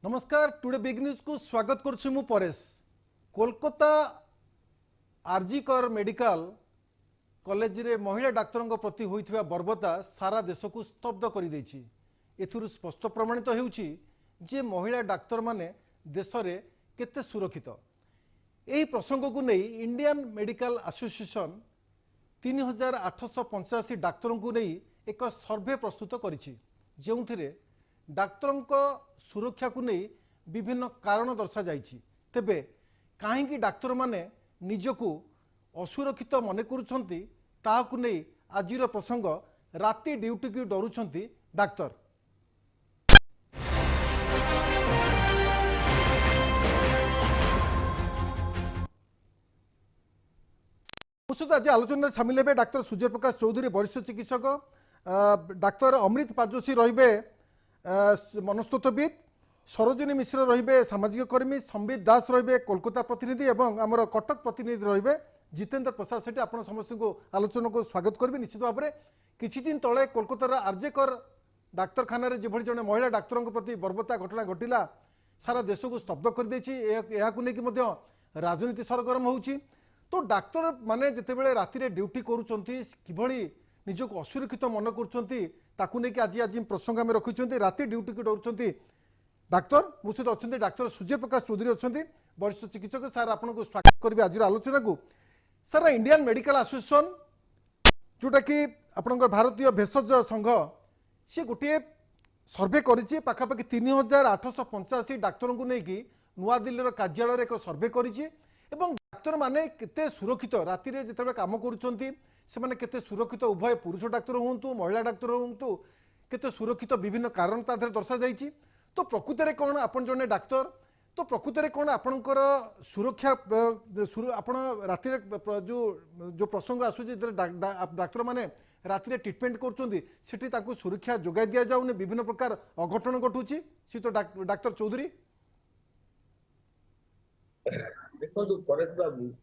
नमस्कार today big news को स्वागत करुच्ची मु परेश। कोलकाता आरजीकर मेडिकल कॉलेज रे महिला डाक्तर प्रति होइथिबा बर्बरता सारा देश को स्तब्ध कर देछि। एथुरु स्पष्ट प्रमाणित होउछि जे महिला डाक्तर माने देश रे केते सुरक्षित। एही प्रसंग को नहीं इंडियन मेडिकल एसोसिएशन 3885 डाक्तर को नहीं एक सर्वे प्रस्तुत करिछि, जेउथिरे डाक्तरों सुरक्षा को नहीं विभिन्न कारण दर्शा जाइछि। तेबे काहेकि डाक्तर माने निजको असुरक्षित मन करुछंती ताहाकु नहीं आजिर प्रसंग राति ड्यूटी की डरुछंती डाक्तर। मुसद आज आलोचना सामिल हे डाक्तर सूर्य प्रकाश चौधरी वरिष्ठ चिकित्सक, डाक्तर अमृत पाजोशी रहिबे मनस्तत्वविद, सरोजिनी मिश्र रहिबे सामाजिक कर्मी, संबित दास रहिबे कोलकाता प्रतिनिधि एवं आमर कटक प्रतिनिधि रहिबे जितेंद्र प्रसाद सेठी। आपण समस्त को आलोचना को स्वागत करबी। निश्चित भाव में किछि दिन तले कोलकातार आरजेकर डाक्तरखाना रे जेभଳି जने महिला डाक्तरों प्रति बर्बरता घटना घटिला सारा देश को स्तब्ध कर देछि। एहाकु नेकी मध्य राजनीति सरगरम होउछि। तो डाक्तर माने जेतेबेले राति रे ड्यूटी करूचंती किभଳି निजको असुरक्षित मन करूचंती ताकू नेकी आज आज प्रसंग आम रखिछंती। राति ड्यूटी को डरुचंती डाक्तर मुसद अच्छे डाक्तर सूर्य प्रकाश चौधरी अच्छा वरिष्ठ चिकित्सक। सार आपको स्वागत करी आज आलोचना को। सारा इंडियन मेडिकल एसोसिएशन जोटा कि आपंकर भारतीय भेषज संघ सी गोटे सर्वे करिछि पाखापाखि 3885 डाक्तर को लेकिन नुआ दिल्ली कार्यालय एक सर्वे करिछि एवं डाक्तर माने केते सुरक्षित राति रे जेतेबेले काम करूछंती से माने केते सुरक्षित उभय पुरुष डाक्तर हुंतु महिला डाक्तर हुंतु केते सुरक्षित विभिन्न कारण ताधर दर्शा जाइछि। तो प्रकृत में कौन आपन जने डाक्तर तो प्रकृत में कौन आपणकर सुरक्षा आपण राति जो जो प्रसंग आसुची डाक्तर माने राति रे ट्रीटमेंट करछंती सेठी ताकू सुरक्षा जोगाई दिया जाउने विभिन्न प्रकार अघटन घटुची सी तो डाक्तर चौधरी। देखो परेश बाबू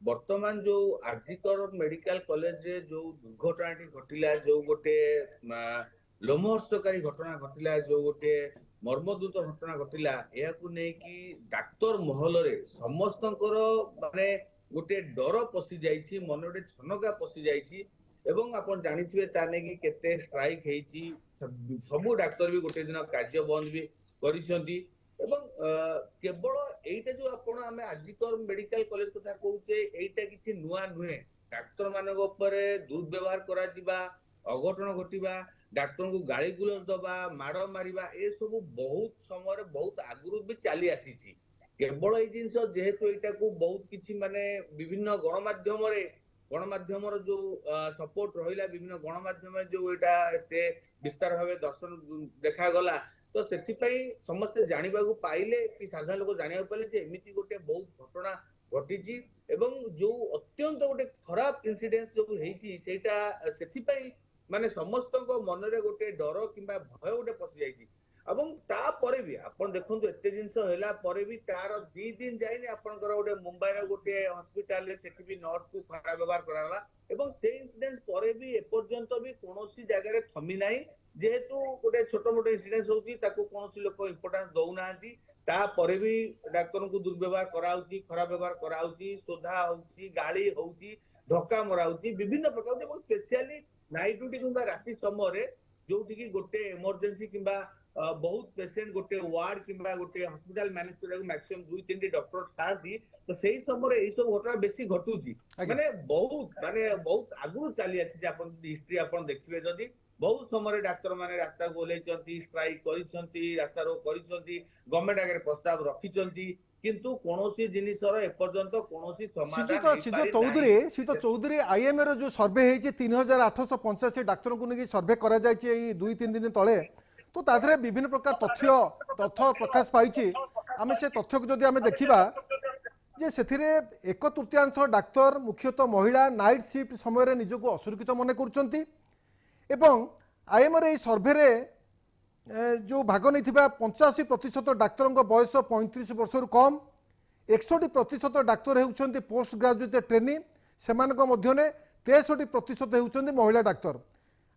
वर्तमान जो आरजीकर मेडिकल कॉलेज रे जो दुर्घटनाटी घटिला जो गोटे लोमहर्षकारी घटना घटिला जो गोटे मर्मदूत घटना घटिला याकू नै कि डाक्तर महल रे समस्तंकर माने गोटे डर पसि जाइछि, मन गोटे छनका पसि जाइछि एवं आपण जानिथिबे ताने कि केते स्ट्राइक हेछि। सबु डाक्तर भी गोटे दिन कार्य बंद भी करिसंती एवं केवल एटा जो आपण हमें आरजीकर मेडिकल कॉलेज कथा कहूचे एटा किछि नुआ नुहे। डाक्तर मानक ऊपर दुर्व्यवहार करा जिबा, अघटन घटिबा, डाक्टर को गाड़ी गुलज दबा, माड़ मारिबा ए सब बहुत समय बहुत आगुरु भी चली आसीछि। केवल ए जिंस जेहेतु एटा को बहुत किछि माने विभिन्न गणमाध्यम जो सपोर्ट रहिला विभिन्न गणमाध्यम जो एटा एते विस्तार भाबे दर्शन देखा गला तो सेथिपई समस्त जानिबा को पाइले कि साधारण लोक जानिबा पाइले जे एमिति गोटे बहुत घटना घटिछि एवं जो अत्यंत गोटे खराब इंसिडेंस जो हेछि सेटा सेथिपई माने समस्त मन रे गोटे डर किंबा भय गोटे पसि जाइछि। एवं ता परे भी आपण देखंतु एते जिंस हैला परे भी तार 2 दिन जाइने आपनकर गोटे मुंबई रे गोटे हॉस्पिटल रे सेठी भी नर्स को खराब व्यवहार कराला एवं से इंसिडेंस परे भी एपर्यंत भी कोनोसी जगह रे थमी नाही। जेहेतु गोटे छोट मोट इंसिडेंस होची ताको कोनोसी लोक इंपोर्टेंस दउ नाहंती ता परे भी डाक्टर को दुर्व्यवहार कराउची, खराब व्यवहार कराउची, सोधा होउची, गाली होउची, धक्का मराउची विभिन्न प्रकार एवं स्पेशली नाइट ड्यूटी किंबा राति समय जोठी कि गोटे इमरजेंसी किंबा बहुत पेशेंट गोटे वार्ड किंबा गोटे हॉस्पिटल मैनेज करने मैक्सिमम 2-3 डॉक्टर थांती तो सही समय ए सब घटना बेसी घटुची माने बहुत आगु चली आसी आपण हिस्ट्री आपण देखिबे जदी बहुत समय डाक्तर माने रास्ता को ओलेचंती, स्ट्राइक करिसंती, रास्ता रोक करिसंती, गवर्नमेंट आगे प्रस्ताव रखिसंती किंतु कोनोसी जिनिसर एपर्यंत कोनोसी समाधान सीतो चौधरी आईएमए रो जो सर्वे है 3885 डाक्तर को लेकिन सर्वे करा जाय 2-3 दिन तले तो ताधरे विभिन्न प्रकार तथ्य प्रकाश पाई। आम से तथ्य को जदि आम देखा जे सेथिरे 1/3 डाक्तर मुख्यतः महिला नाइट शिफ्ट समय निजको असुरक्षित मन करुचंती एवं आईएमए सर्वे रे जो भाग नहीं 85% डाक्तर बयस 35 वर्ष रु कम, 61% डाक्तर होउछंती पोस्ट ग्रेजुएट ट्रेनी से 63% होउछंती महिला डाक्तर।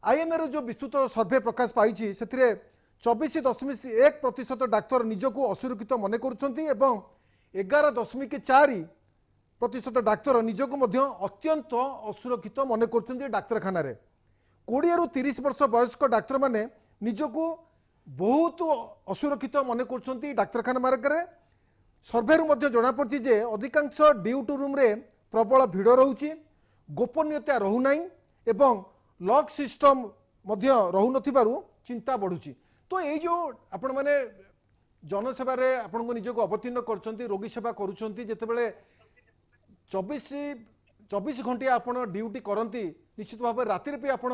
आईएमए जो विस्तृत सर्वे प्रकाश पाई से 24.1% डाक्तर निजक असुरक्षित मन कर 11.4% डाक्तर निजक अत्यंत असुरक्षित मन कर डाक्तखाना 20 ରୁ 30 वर्ष वयस्क डाक्तर माने निजक बहुत असुरक्षित मन कर डाक्तखाना मार्ग सर्भे जना पड़ी जे अधिकांश ड्यूटी रूम रे प्रबल भिड़ रोचे गोपनीयता रोना एवं लॉक सिस्टम रोन चिंता बढ़ुची। तो ये जो आपण मैंने जनसेवार आपण को निजक अवतीर्ण कर रोगी सेवा करुँचे 24 घंटिया आप ड्यूटी करती निश्चित भाव राति भी आप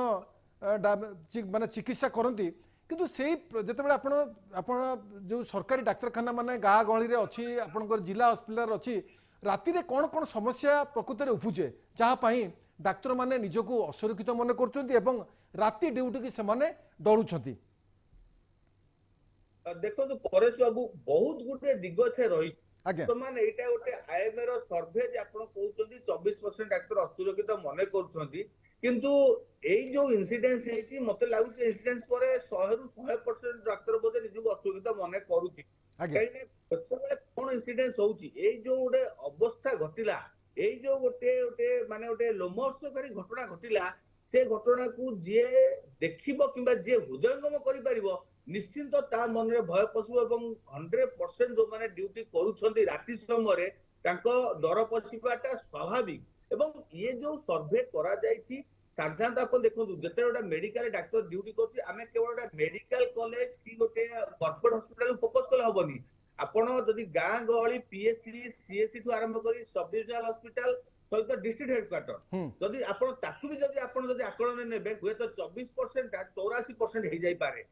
माने चिकित्सा करती किंतु से जितेबाला आपण जो सरकारी डाक्तखाना माने गाँ गहली रे अच्छी आपनकर जिला हस्पिटाल अच्छी राति रे कौन कौन समस्या प्रकृत में उपजे जहाँपाई डाक्तर माने निजक असुरक्षित मन कर राति ड्यूटी की से डरुंट। देखो परेश बाबू बहुत गुटे दिग थे रही आज्ञा बर्तमान एटा गोटे आईएमए रो सर्वे जे आपण कहउछंती 24% डाक्टर असुरक्षित मने करूछंती किंतु एई जो इंसिडेंस हेची मते लागुचे इंसिडेंस पर 100 रु 100% डाक्टर बोधे निजु असुरक्षित मने करूथि काइने प्रत्येक कोन इंसिडेंस होउची एई जो गोटे अवस्था घटिला एई जो गोटे गोटे माने गोटे लोमहर्षकारी घटना घटिला से घटना को जे देखिबो किबा जे हृदयंगम करि परिबो निश्चिंत ता मन रे भय पशु एवं 100% जो माने ड्यूटी करूछंती राति समय तांको डर पछिबाटा स्वाभाविक एवं ये जो सर्वे करा जायछि साधारणतः आप देखो जते गोटे मेडिकल डाक्टर ड्यूटी करछि आमे केवल गोटे मेडिकल कॉलेज की गोटे कॉर्पोरेट हॉस्पिटल फोकस कले हबनी आपण जदि गाँ गहली पीएचसी सीएचसी ठू आरंभ करी सब डिविजनल हॉस्पिटल सहित डिस्ट्रिक्ट हेडक्वार्टर जदि आपण ताकू भी जदि आपण जदि आकलन नेबे हुए तो 24% 84% हे जाई पारे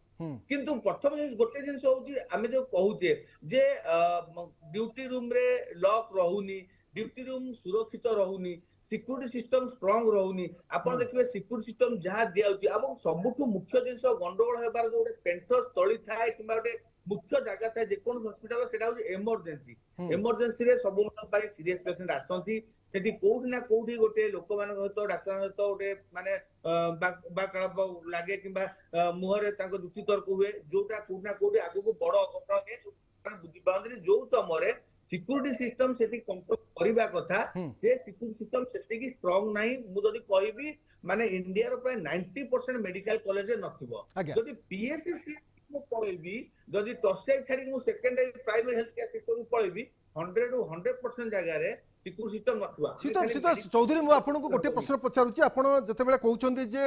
किंतु प्रथम गोटे जिंस होउची आमे जो कहूचे जे ड्यूटी रूम रे लॉक रहुनी ड्यूटी रूम सुरक्षित रहुनी सिक्योरिटी सिस्टम स्ट्रांग रहुनी आपण देखिबे सिक्योरिटी सिस्टम जहां दियाउची एवं सबुठु मुख्य जिंस गंडगोल हेबार जो गोटे पेंट स्थली थाए किबा गोटे मुख्य जगह थाए जे कोन हॉस्पिटल सेटा होची इमरजेंसी रे सब पाई सीरियस पेशेंट आसंती सेठी कोठी ना कोठी गोटे लोक मान सहित डाक्टर सहित गोटे माने बाकळप लागे किबा मुहरे ताको जुक्ति तर्क हुए जोटा कोठी ना कोठी आगु को बड़ घटना के बुझी पाउंदी जो तमरे सिक्योरिटी सिस्टम सेठी कंट्रोल करिबा कथा से सिक्योरिटी सिस्टम सेठी की स्ट्रांग नाही मु जदी कहबी माने इंडिया रो प्राय 90% मेडिकल कॉलेज नथिबो जदी पीएससी मु कहबी जदी टर्शियरी छाडी मु secondary primary health care system कहबी 100 टू 100% जगह रे सिक्योरिटी सिस्टम नथिबा सीता चौधरी मु आपन को गोटे प्रश्न पचारुची आपन जते बेले कहउचंदी जे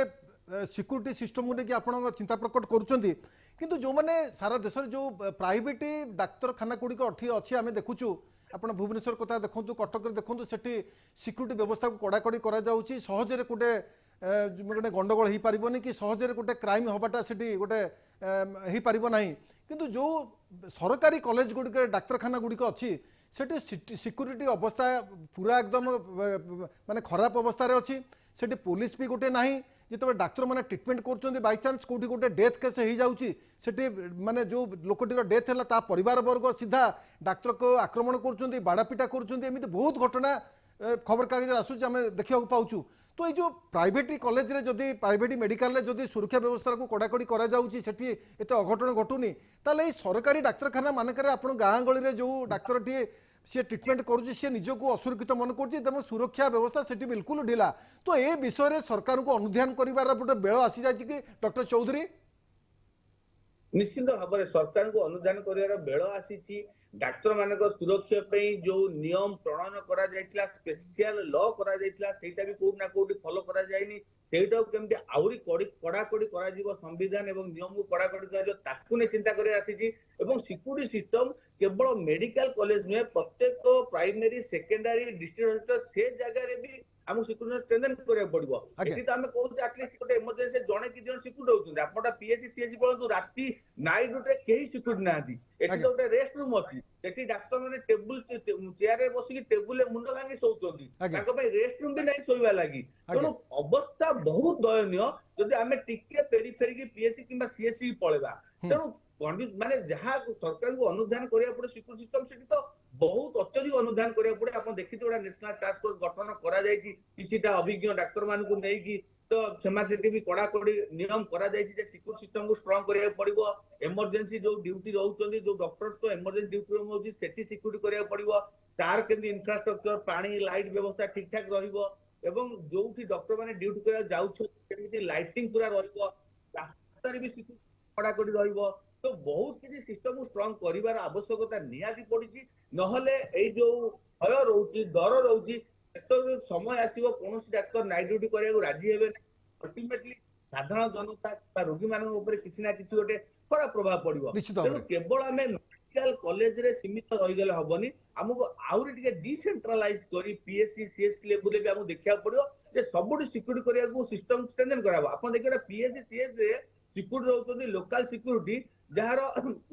सिक्योरिटी सिस्टम को लेकिन आपन चिंता प्रकट करूचंदी किंतु जो माने सारा देश जो प्राइवेट डाक्तरखाना गुड़िक अच्छी आम देखुचु आप भुवनेश्वर कथा देखु कटक देखु सेठी सिक्योरिटी व्यवस्था को कड़ाकड़ी करा जाउची सहजरे गोटे गोटे गंडगोल हो पारबनी कि सहजरे गोटे क्राइम हवाटा सेठी गोटे हो पारब नाही किंतु जो सरकारी कॉलेज गुड़िक डाक्तरखाना गुड़िक अच्छी सेठी सिक्योरिटी अवस्था पूरा एकदम माने खराब अवस्था रे अच्छी सेठी पुलिस भी गोटे नाही जिते डाक्तर मैंने ट्रिटमेंट कर बाई चान्स कौटी गोटे डेथ केस हो जाऊँगी सेठी माने जो लोकटीर डेथ है परिवार वर्ग सीधा डाक्तर को आक्रमण कर बाड़ापिटा करमी बहुत घटना खबर कागज आसूँ आम देखा पाचु तो ये प्राइवेट कॉलेज रे जदि प्राइवेट मेडिकल जदि सुरक्षा व्यवस्था को कड़ाकड़ी करा जाउची सेठी एते अघटन घटुनी ताले सरकारी डाक्तरखाना मानकर आप गाँ गली जो डाक्तर टी सी ट्रिटमेंट करुच्ची सी निज को असुरक्षित मन कर सुरक्षा व्यवस्था सेठी बिल्कुल ढिला तो ये विषय में सरकार को अनुध्यान कर गोटे बेल आसी जाए कि डॉक्टर चौधरी निश्चित भाव में सरकार को अनुधान कर बेल आसी डाक्तर मान सुरक्षा जो नियम प्रणयन करा जायतिला स्पेशल लॉ करा जायतिला सेटा भी कोड ना कोड फॉलो करा जायनी सेटा केमते आउरी कड़ाकड़ी करा जीवो संविधान एवं नियम को कड़ाकड़ी करा जो ताकू ने चिंता करे आसी एवं सिक्योरिटी सिस्टम केवल मेडिकल कॉलेज नुहे प्रत्येक प्राइमरी सेकेंडरी डिस्ट्रिक्ट हॉस्पिटल से जगह रे भी हम सिक्योरिटी स्ट्रेंथन करिया पड़िबो एठी तो हमें कहू एटलीस्ट गोटे इमरजेंसी जणे कि जण सिक्योरिटी होउछन आपटा पीएससी सीएससी पळंतु राती नाइट रे केही सिक्योरिटी नादी एठी तो गोटे रेस्ट रूम अछि एठी डॉक्टर माने टेबल चेयर रे बसी टेबल ले मुंड भांगी सोउछंती ताको भाई रेस्ट रूम भी नहीं सोइबा लागि तनो अवस्था बहुत दयनीय जदि हमें टिके पेरिफेरी की पीएससी किबा सीएससी पळेबा तनो माने जहाँ सरकार को अनुधान करिया पड़े सिक्योरिटी सिस्टम सेठी तो बहुत अत्यधिक अनुधान करिया पड़े आपण देखिते ओडा नेशनल टास्क फोर्स गठन करा जायछि किछिटा अभिज्ञ डाक्टर मान को नै कि तो सेमासेटी भी कड़ाकड़ी नियम करा जायछि जे सिक्योर सिस्टम को स्ट्रांग करिया पड़िबो इमरजेंसी जो ड्यूटी रहउछन्ती जो डॉक्टर्स तो इमरजेंसी ड्यूटी में होछि सेठी सिक्योरिटी करिया पड़िबो तार केमि इंफ्रास्ट्रक्चर पानी लाइट व्यवस्था ठीक ठाक रहिबो एवं जोठी डॉक्टर माने ड्यूटी करिया जाउछ केमिति लाइटिंग पूरा रहिबो रास्तार भी सिक्योरिटी कड़ाकड़ी रहिबो तो बहुत किसी सिस्टम को स्ट्रांग करिवार आवश्यकता नियादी पड़िछि नहले एई जो भय रहउछि डर रहउछि तो समय आसीबो कोनोसी डाक्टर नाइट ड्यूटी करिया राजी हेबे अल्टीमेटली साधारण जनता रोगी मान किसी ना किसी गोटे खराब प्रभाव पड़ो निश्चित तेणु भाବରେ केवल आम मेडिकल कॉलेज रे सीमित रहीगले हेनी आमको आहरी टे डिसेंट्रालाइज कर पीएससी सीएससी लेवल भी आमको देखा पड़ो जे सबुठ सिक्योरिटी करने सिस्टम स्ट्रेंथन कराबो आपण देखिए पीएससी सीएस रे सिक्योरिटी रहउछन्ती लोकल सिक्योरिटी जार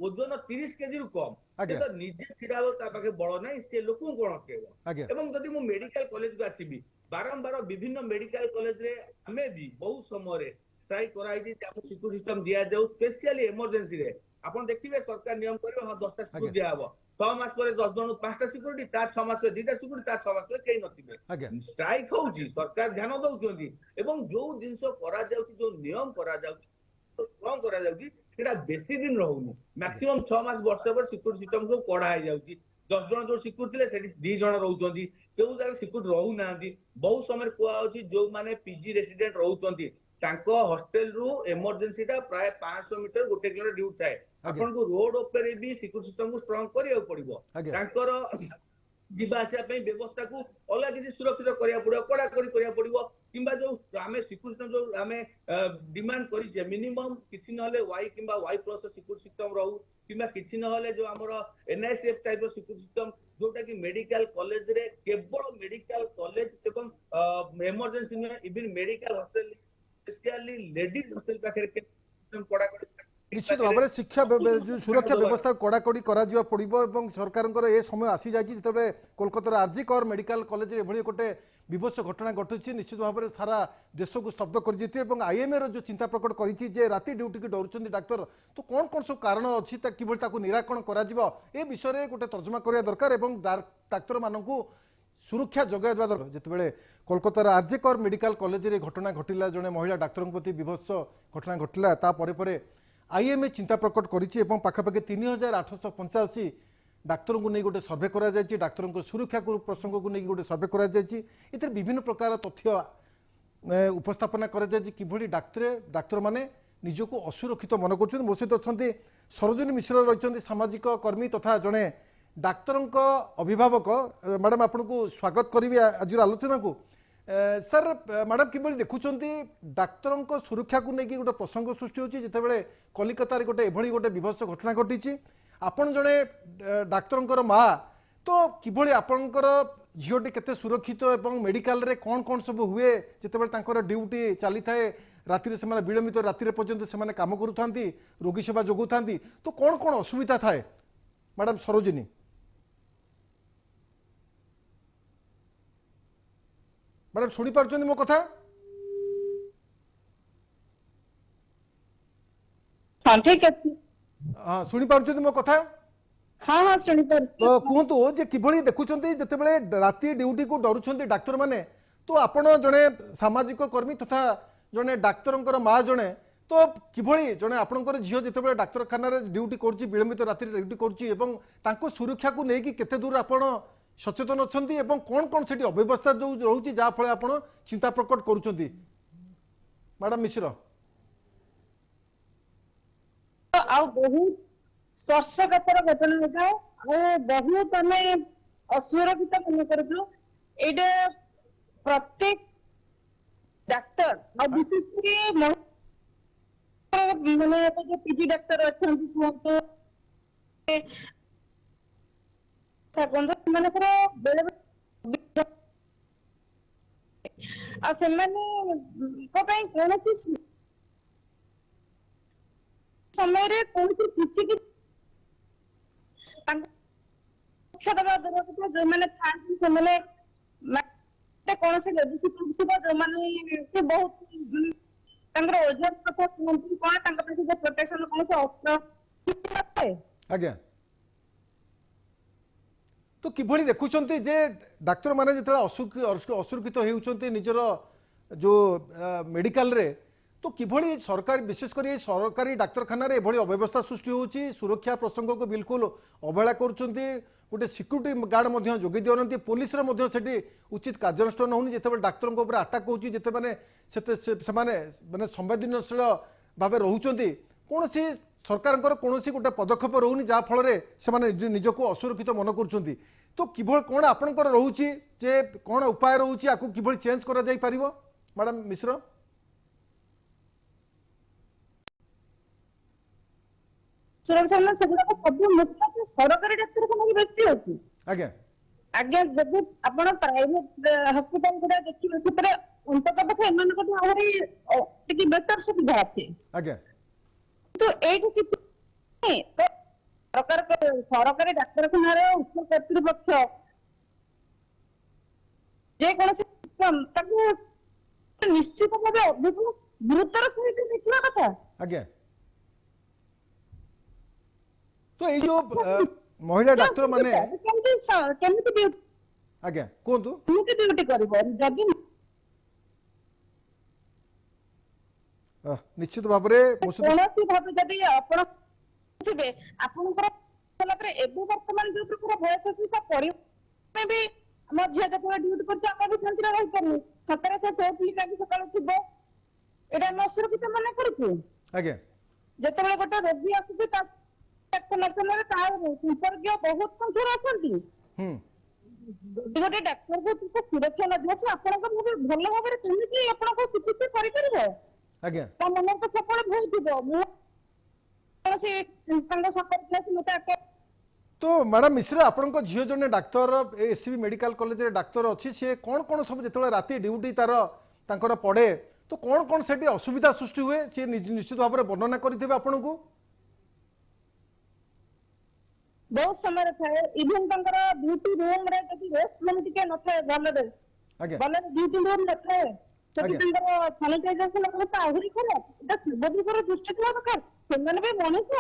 ओजन 30 केजी रु कम आज्ञा तो निजे छिड़ा हो ता पाखे बळ नै से लोक कोन अटकेबो आज्ञा एवं जदि मु मेडिकल कॉलेज को आसीबी बारंबार विभिन्न मेडिकल कॉलेज रे हमें भी बहुत समय ट्राई कराई जे हम सिक्योरिटी सिस्टम दिया जाऊ स्पेशली इमरजेंसी रे आपण देखिबे सरकार नियम करबे हां 10टा सिक्योरिटी दिया हबो 6 मास पर 10 जन 5टा सिक्योरिटी ता 6 मास पर 2टा सिक्योरिटी ता 6 मास पर केही नथिबे आज्ञा स्ट्राइक होउची सरकार ध्यान दउछन्ती एवं जो जिंस करा जाउची जो नियम करा जाउची तो स्ट्रांग करा जाउची सेटा बेसी दिन रहउनी मैक्सिमम 6 मास वर्ष पर सिक्योरिटी सिस्टम को कड़ा हो जाउची 10 जन जो सिक्योरिटी ले सेठी 2 जन रहउछन्ती केउ जाय सिक्योरिटी रहउ नांती बहुत समय कुआ होची जो माने पीजी रेसिडेंट रहउछन्ती तांको हॉस्टल रु इमरजेंसी टा प्राय 500 मीटर गोटे किलोमीटर ड्यूटी थाए आपन को रोड ऊपर भी सिक्योरिटी सिस्टम को स्ट्रांग करिया पड़िबो तांकर जीवा आसिया पे व्यवस्था को अलग किसी सुरक्षित करिया पड़िबो कड़ाकड़ी करिया पड़िबो किंबा जो आमे सिक्योरिटी सिस्टम जो आमे डिमांड करि मिनिमम किछि नहले वाई किंबा वाई प्लस सिक्योरिटी सिस्टम रहू किंबा किछि नहले जो हमर एनआईसीएफ टाइप सिक्योरिटी सिस्टम जोटा कि मेडिकल कॉलेज रे केवल मेडिकल कॉलेज एवं इमरजेंसी में even medical hostel specially ladies hostel पाखरे के कड़ाकड़ी निश्चित भाव में शिक्षा जो सुरक्षा व्यवस्था कड़ाकड़ी करा पड़ो और सरकार ये समय आसी जाए जिते कोलकातार आरजी कर मेडिकल कॉलेज एभली गोटे विभत्स घटना घटुची निश्चित भाव में सारा देश को स्तब्ध कर आईएमए जो चिंता प्रकट कर राति ड्यूटी की डरुंच डाक्तर तो कौन कौन सब कारण अच्छी कि निराकरण कर विषय में गोटे तर्जमा करवा दरकार डाक्तर मानू सुरक्षा जगह दरकार जिते कोलकातार आरजे कर मेडिकल कॉलेज रे घटना घटिला जड़े महिला डाक्तर प्रति विभत्स घटना घटिला तापर आईएमए चिंता प्रकट करिछि एवं पाखापाखि 3885 डाक्तर को नहीं गोटे सर्वे करा जायछि डाक्तर को सुरक्षा प्रसंग को नहीं गोटे सर्वे करा जायछि इतर विभिन्न प्रकार तथ्य उपस्थापना करा जायछि किभली डाक्तर माने निजको असुरक्षित मन करछन मो सहित अछंती सरोजिनी मिश्र रहिछंती सामाजिक कर्मी तथा जड़े डाक्तर अभिभावक मैडम आपको स्वागत करी आज आलोचना को सर मैडम किभली देखुंत डाक्तर सुरक्षा को लेकिन गोटे प्रसंग सृष्टि होती जितेबाला कलिकतार गोटे एभली गोटे विभत्स घटना घटी आपन जड़े डाक्तर माँ तो किभली आपणकर झीटी केते सुरक्षित एवं मेडिकल रे कौन कौन सब हुए जितेबाला ड्यूटी चली थाए राति से विलंबित राति पर्यंत से काम करूँ रोगी सेवा जोगौ तो कौन कौन असुविधा थाए मैडम सरोजिनी मैडम शुणी पार्छन्ति मो कथा हाँ ठीक है हाँ शुणी पार्छन्ति मो कथा हाँ हाँ शुणी पार तो कहतु जे किभली देखुछन्ति जतेबेले राति ड्यूटी को डरुछन्ति डाक्तर माने तो आपण जने सामाजिक कर्मी तथा जने डाक्तरंकर माँ जने तो किभली जने आपणकर झियो जतेबेले डाक्तरखाना रे ड्यूटी करछि विलंबित राति ड्यूटी करछि एवं तांको सुरक्षा को नेकी केते दूर आपण सचेतन अच्छी एवं कौन कौन से अव्यवस्था जो रोचे जहाँफल आप चिंता प्रकट करुँच मैडम मिश्र बहुत स्पर्शकातर घटना होता है बहुत आम असुरक्षित मन कर प्रत्येक डाक्तर और विशेष माने जो पीजी डाक्तर अच्छा समय शिशु की जो मैंने कौन से जो बहुत ओजन कथा कौन प्रोटेक्शन कौन से अस्त्र आज्ञा तो किभली देखुंत जे डाक्तर माने जिते असुरक्षित होउछन्ति निजर जो मेडिकल रे तो किभली सरकारी विशेषकर ये सरकारी डाक्तखाना एभली अव्यवस्था सृष्टि होची सुरक्षा प्रसंग को बिल्कुल अवहेला करुछंती गोटे सिक्यूरीटी गार्ड जोगी दिवती पुलिस सेठी उचित कार्यानुष्ठान होनी जिते डाक्तर उपर आटाक होची जिते माने संवेदनशील भाव रोचंती कौन सरकार कौन गोटे पदक्षेप रोनी जहाँफल से निजक असुरक्षित मन कर तो किभली कौन आपंकर रोचे जे कौन उपाय रोचे आपको किभली चेंज करा जाई परिबो मैडम मिश्र सुरक्षा सेगुड़ा सब मुख्य सरकारी डाक्तखाना बेसी अच्छी आज्ञा आज्ञा जब आप प्राइवेट हॉस्पिटल गुड़ा देखिए से अंतत पक्ष एम बेटर सुविधा अच्छी आज्ञा तो एठी किछि तो सरकारी डाक्तखाना उच्च कर्तृपक्ष जे कौन सिस्टम ताकू निश्चित भाव अधिक गुरुतर सहित देखा कथा आज्ञा तो ये जो महिला डाक्तर माने केमिति आज्ञा कोंतु ड्यूटी करिवो जदि निश्चित भाव में कौन भाव जदि आपण थे आपनकर होला पर एबे वर्तमान जो प्रकार भयस अछि ता परिमे भी हम झिया जतरा ड्यूटी करते हम भी शांति रहि परनु सतरे से सेफली काकी सकाळ थिबो एटा न सुरक्षित माने करछु आज्ञा जतबे गोटे रोगी आसुबे ता डाक्तर ता संपर्क बहुत संख्या अछंती गोटे डाक्तर को सुरक्षा न दिया से आपनकर भल भाव में केमिति आपनको चिकित्सा करि परिबो आज्ञा ता मन तो सपण भय थिबो मु से संग संपर्क से मते तो मैडम मिश्र आपण झील जने डाक्तर एससीबी मेडिकल कॉलेज रे डाक्तर अच्छी सी कौन कौन सब जो राति ड्यूटी तार पड़े तो कौन कौन से असुविधा सृष्टि हुए सी निश्चित भाव में वर्णना करेंगे आपन को बहुत समय थाए इवन ड्यूटी रूम रे जदि रेस्ट रूम टिके न थाए भले भले ड्यूटी रूम न थाए सेठी सैनिटाइजेशन व्यवस्था आहुरी खराब एटा सर्वोदय दृष्टि थवा दरकार सेमाने भी मनुष्य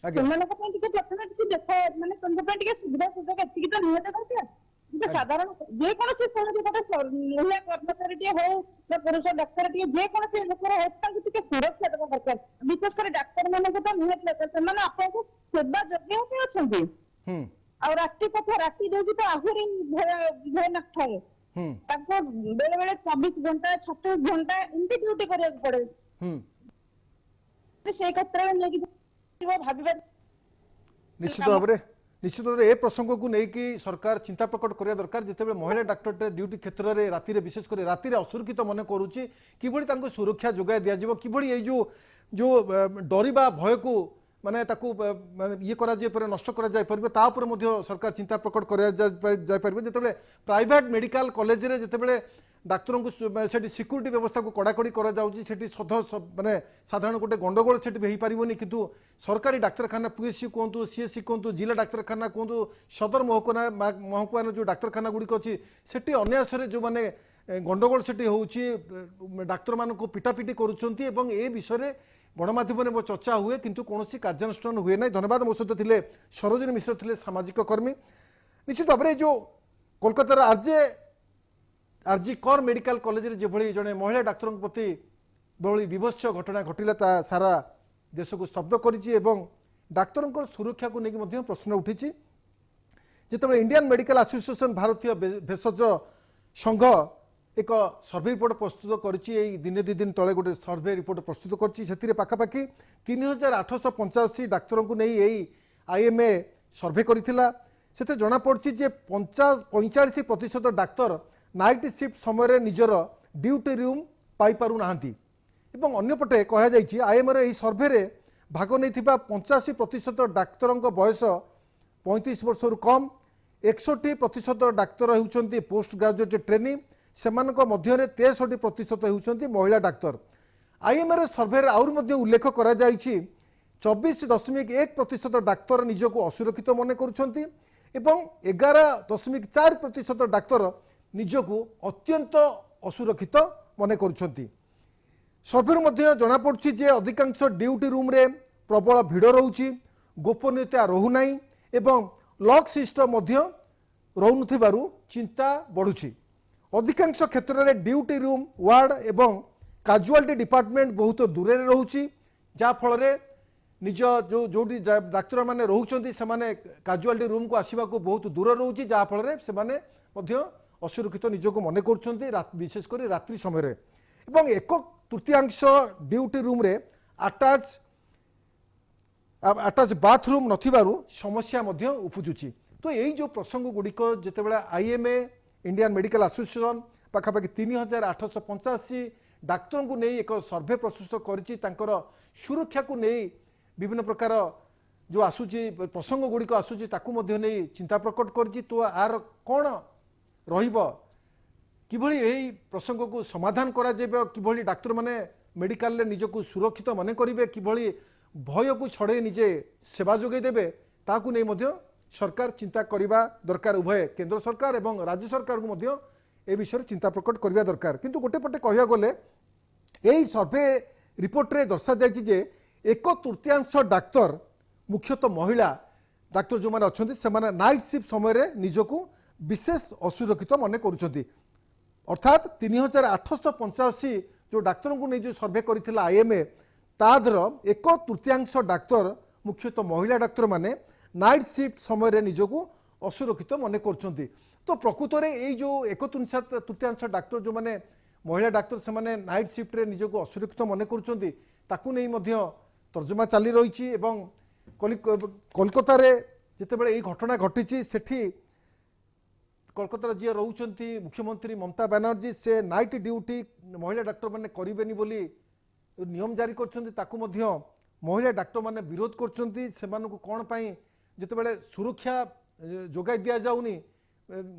सेमाने को टिके प्रथमे टिके देखो माने तंत्र पे टिके सुविधा सुविधा एतिकी तो नियत दरकार जे साधारण जे कोन से स्थान गोटे महिला कर्मचारी टिके हो या पुरुष डाक्तर टिके जे कोन से लोक हो तांको टिके सुरक्षा देबा दरकार विशेष कर डाक्तर माने को तो नियत दरकार सेमाने आपको सेवा योग्य होते अछंती और राति कथा राति देबी तो आहुरी भय न थाए ताको बेले बेले 24 घंटा 36 घंटा एंती ड्यूटी करिया पड़े से क्षेत्र में नेकी भाबी निश्चित भाव में ए प्रसंग को लेकिन सरकार चिंता प्रकट करिया दरकार जिते महिला डाक्टर ड्यूटी क्षेत्र में राति विशेष कर राति असुरक्षित मन करुच्ची कि सुरक्षा जोगाई दि जाव कि जो डरिबा भय को माने ताकू ये करा जाय पर नष्ट करा जाय परबे ता ऊपर मध्ये सरकार चिंता प्रकट करा जाय परबे जेतेबे प्राइवेट मेडिकल कॉलेज रे जेतेबे डाक्तरों को सेठी सिक्यूरिटी व्यवस्था को कड़ाकड़ी करा जाउची सेठी माने साधारण गोटे गंडगोल सेठी भेई परिबोनी किंतु सरकारी डाक्तरखाना पीएससी कोंतु सीएससी कोंतु जिला डाक्तरखाना कोंतु सदर महकुमा जो डाक्तरखाना गुडी अछि सेठी अन्यासरे जो माने गंडगोल सेठी होउची डाक्तर मान को पिटापिटी करूछंती एवं ए विषय गणमाध्यम में चर्चा हुए किंतु कौन कार्यानुष्ठान हुए ना धन्यवाद मो सहित थे सरोजिनी मिश्र थे सामाजिक कर्मी निश्चित भाव में जो कोलकातार आरजी कर मेडिकल कॉलेज रे जेभली जड़े महिला डाक्तर प्रति बड़ी विभत्स घटना घटिला सारा देश को स्तब्ध करिछि एवं डाक्तर सुरक्षा को लेकिन प्रश्न उठी जिते इंडियन मेडिकल एसोसिएशन भारतीय भेषज संघ एक सर्वे रिपोर्ट प्रस्तुत करिछि दिने दि दिन तले गोटे सर्वे रिपोर्ट प्रस्तुत करिछि सेतिरे पाखापाखि 3885 डाक्तर को नहीं यही आईएमए सर्वे करिथिला सेते जणा पड़छि जे 45% डाक्तर नाइट शिफ्ट समय निजर ड्यूटी रूम पाई पारु नाहंती एवं अन्यपटे कहा जाइछि आईएमए एही सर्वे रे भाग नैथिबा 85% डाक्तर बयस 35 वर्ष कम 61% डाक्तर होउछंती पोस्ट ग्रेजुएट ट्रेनिंग सेमानक मध्यरे 63% होउछंती महिला डाक्तर आईएमए सर्वे आउर मध्य उल्लेख करा जाइछि 24.1% डाक्तर निजको असुरक्षित मन करुछंती एवं 11.4% डाक्तर निजको अत्यंत असुरक्षित मन करुछंती सर्वे मध्य जना पड़छि जे अधिकांश ड्यूटी रूम रे प्रबल भिड़ रहुछि गोपनीयता रहुनाई एवं लॉक सिस्टम मध्य रहुनथिबारु चिंता बढ़ुछि अधिकांश क्षेत्र में ड्यूटी रूम वार्ड एवं काजुआलिटी डिपार्टमेंट बहुत दूर रोचे जहाँफल निज जो जो डाक्तर मैंने रोचे से काजुआलिटी रूम को आसवा को बहुत दूर रोचे जहाँफल से असुरक्षित निजक मन कर विशेषकर रात्रि समय एवं 1/3 ड्यूटी रूम रे अटाच बाथरूम नथिबारु समस्या मध्य उपजुची। तो यही जो प्रसंग गुड़िक जितेबाला आईएमए इंडियन मेडिकल एसोसिएशन पाखापाखि 3885 डाक्तर को नहीं एक सर्वे प्रस्तुत करिछि तांकर सुरक्षा को नहीं विभिन्न प्रकार जो आसुची प्रसंग गुड़िक आसुची ताकू मध्य नहीं चिंता प्रकट करिछि। तो आर कौन रहिबो किभली यही प्रसंग को समाधान करा जेबे किभली डाक्तर माने मेडिकल रे निजको सुरक्षित माने करिवे किभली भय को छड़े निजे सेवा जोगे देबे ताकू नहीं मध्य सरकार चिंता करने दरकार उभय केंद्र सरकार एवं राज्य सरकार को मध्य ए विषय चिंता प्रकट करने दरकार। किंतु गोटे पटे कह गले यही सर्वे रिपोर्ट रे दर्शा जायछि जे 1/3 डाक्तर मुख्यतः महिला डाक्तर जो माने अछंती से माने नाइट शिफ्ट समय रे निजको विशेष असुरक्षित मन करुछंती। अर्थात 3885 जो डाक्तर को नहीं जो सर्वे करथिला आईएमए तादर 1/3 डाक्तर मुख्यतः महिला डाक्तर माने नाइट शिफ्ट समय निजको असुरक्षित मन कर। तो प्रकृत में यही जो 1/3 डाक्तर जो माने महिला डाक्तर से माने नाइट शिफ्ट रे निजको असुरक्षित मन कर तर्जमा चली रही। कोलकाता रे जितेबाला यही घटना घटी सेठी कोलकाता जी रोचंती मुख्यमंत्री ममता बनर्जी से नाइट ड्यूटी महिला डाक्तर माने करिबेनी बोली नियम जारी करछंती महिला डाक्तर माने विरोध करछंती सेमानकु कोन पई जितेबाला सुरक्षा जोगाई दिया जाउनी